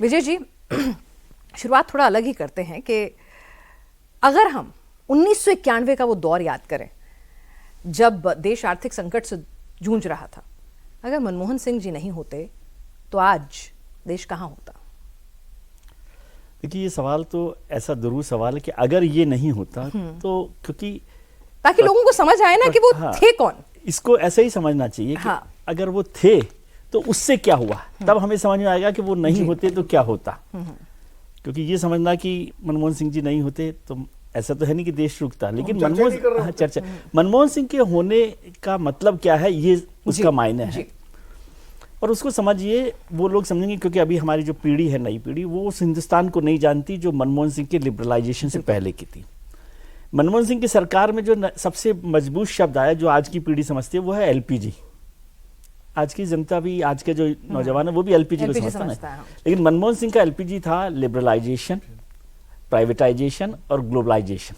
विजय जी, शुरुआत थोड़ा अलग ही करते हैं कि अगर हम 1991 का वो दौर याद करें जब देश आर्थिक संकट से जूझ रहा था, अगर मनमोहन सिंह जी नहीं होते तो आज देश कहाँ होता? देखिए, ये सवाल तो ऐसा दुरूह सवाल है कि अगर ये नहीं होता तो, क्योंकि ताकि लोगों को समझ आए ना कि वो थे कौन। इसको ऐसे ही समझना चाहिए कि अगर वो थे तो उससे क्या हुआ, तब हमें समझ में आएगा कि वो नहीं होते तो क्या होता। क्योंकि ये समझना कि मनमोहन सिंह जी नहीं होते तो ऐसा तो है नहीं कि देश रुकता, लेकिन मनमोहन सिंह के होने का मतलब क्या है, ये उसका मायने है। और उसको समझिए, वो लोग समझेंगे क्योंकि अभी हमारी जो पीढ़ी है, नई पीढ़ी, वो उस हिंदुस्तान को नहीं जानती जो मनमोहन सिंह के लिबरलाइजेशन से पहले की थी। मनमोहन सिंह की सरकार में जो सबसे मजबूत शब्द आया, जो आज की पीढ़ी समझती है, वो है एलपीजी। आज की जनता भी, आज के जो नौजवान है, वो भी एलपीजी को समझता है। लेकिन मनमोहन सिंह का एलपीजी था लिबरलाइजेशन, प्राइवेटाइजेशन और ग्लोबलाइजेशन।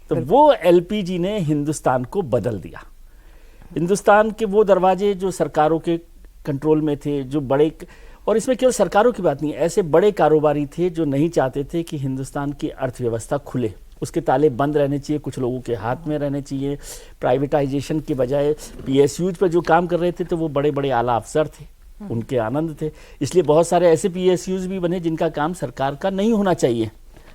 तो वो एलपीजी ने हिंदुस्तान को बदल दिया। हिंदुस्तान के वो दरवाजे जो सरकारों के कंट्रोल में थे, जो बड़े, और इसमें केवल सरकारों की बात नहीं, ऐसे बड़े कारोबारी थे जो नहीं चाहते थे कि हिंदुस्तान की अर्थव्यवस्था खुले, उसके ताले बंद रहने चाहिए, कुछ लोगों के हाथ में रहने चाहिए। प्राइवेटाइजेशन के बजाय पीएसयूज पर जो काम कर रहे थे तो वो बड़े बड़े आला अफसर थे, उनके आनंद थे। इसलिए बहुत सारे ऐसे पीएसयूज भी बने जिनका काम सरकार का नहीं होना चाहिए,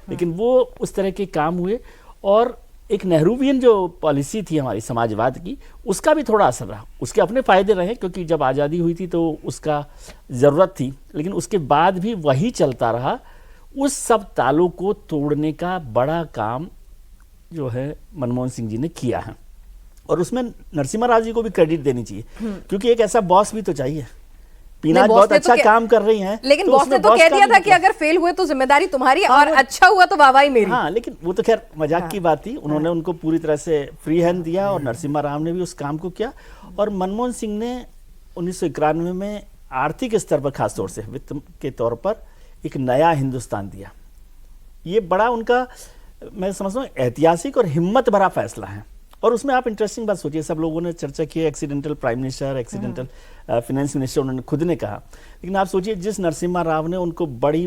लेकिन वो उस तरह के काम हुए। और एक नेहरूवियन जो पॉलिसी थी हमारी समाजवाद की, उसका भी थोड़ा असर रहा। उसके अपने फायदे रहे, क्योंकि जब आज़ादी हुई थी तो उसका ज़रूरत थी, लेकिन उसके बाद भी वही चलता रहा। उस सब तालों को तोड़ने का बड़ा काम जो है मनमोहन सिंह जी ने किया है, और उसमें नरसिम्हा राव जी को भी क्रेडिट देनी चाहिए, क्योंकि एक ऐसा बॉस भी तो चाहिए। पीनाज बहुत अच्छा काम कर रही हैं, लेकिन तो बॉस ने तो कह दिया था कि अगर फेल हुए तो जिम्मेदारी तुम्हारी, और अच्छा हुआ तो वाहवाही मेरी। हाँ, लेकिन वो तो खैर मजाक की बात थी। उन्होंने उनको पूरी तरह से फ्री हैंड दिया, और नरसिम्हा राव ने भी उस काम को किया। और मनमोहन सिंह ने 1991 में आर्थिक स्तर पर, खासतौर से वित्त के तौर पर, एक नया हिंदुस्तान दिया। ये बड़ा उनका, मैं समझता हूँ, ऐतिहासिक और हिम्मत भरा फैसला है। और उसमें आप इंटरेस्टिंग बात सोचिए, सब लोगों ने चर्चा की accidental prime minister, accidental finance minister, उन्होंने खुद ने कहा। लेकिन आप सोचिए, जिस नरसिम्हा राव ने उनको बड़ी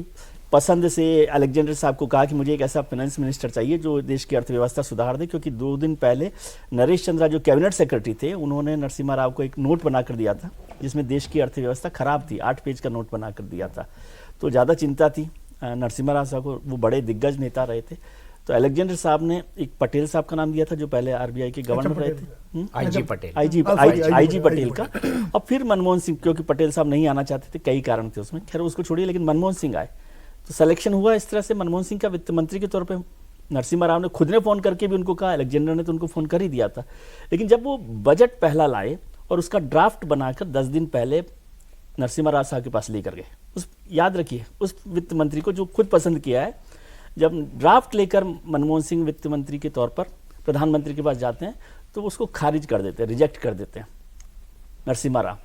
पसंद से अलेक्जेंडर साहब को कहा कि मुझे एक ऐसा फाइनेंस मिनिस्टर चाहिए जो देश की अर्थव्यवस्था सुधार दे, क्योंकि 2 दिन पहले नरेश चंद्रा जो कैबिनेट सेक्रेटरी थे, उन्होंने नरसिम्हा राव को एक नोट बनाकर दिया था जिसमें देश की अर्थव्यवस्था खराब थी, 8 पेज का नोट बनाकर दिया था। तो ज़्यादा चिंता थी नरसिम्हा राव साहब को, वो बड़े दिग्गज नेता रहे थे। तो अलेक्जेंडर साहब ने एक पटेल साहब का नाम दिया था, जो पहले आरबीआई के गवर्नर रहे थे, आईजी पटेल, आईजी पटेल का। और फिर मनमोहन सिंह, क्योंकि पटेल साहब नहीं आना चाहते थे, कई कारण थे उसमें, खैर उसको छोड़िए, लेकिन मनमोहन सिंह आए तो सिलेक्शन हुआ इस तरह से। मनमोहन सिंह का वित्त मंत्री के तौर पर नरसिम्हा राव ने खुद ने फ़ोन करके भी उनको कहा, अलेक्जेंडर ने तो उनको फ़ोन कर ही दिया था। लेकिन जब वो बजट पहला लाए और उसका ड्राफ्ट बनाकर 10 दिन पहले नरसिम्हा राव साहब के पास लेकर गए, उस, याद रखिए, उस वित्त मंत्री को जो खुद पसंद किया है, जब ड्राफ्ट लेकर मनमोहन सिंह वित्त मंत्री के तौर पर प्रधानमंत्री के पास जाते हैं तो उसको खारिज कर देते हैं, रिजेक्ट कर देते हैं नरसिम्हा राव।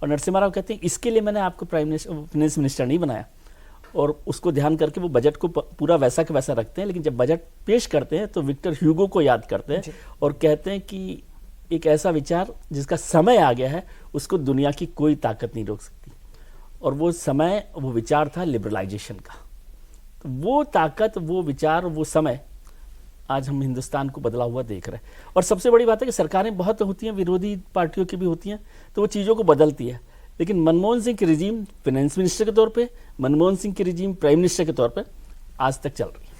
और नरसिम्हा राव कहते हैं, इसके लिए मैंने आपको फाइनेंस मिनिस्टर नहीं बनाया। और उसको ध्यान करके वो बजट को पूरा वैसा का वैसा रखते हैं, लेकिन जब बजट पेश करते हैं तो विक्टर ह्यूगो को याद करते हैं और कहते हैं कि एक ऐसा विचार जिसका समय आ गया है, उसको दुनिया की कोई ताकत नहीं रोक सकती। और वो समय, वो विचार था लिबरलाइजेशन का। तो वो ताकत, वो विचार, वो समय आज हम हिंदुस्तान को बदला हुआ देख रहे हैं। और सबसे बड़ी बात है कि सरकारें बहुत होती हैं, विरोधी पार्टियों की भी होती हैं, तो वो चीज़ों को बदलती है। लेकिन मनमोहन सिंह की रिजीम फाइनेंस मिनिस्टर के तौर पे, मनमोहन सिंह की रिजीम प्राइम मिनिस्टर के तौर पे आज तक चल रही है।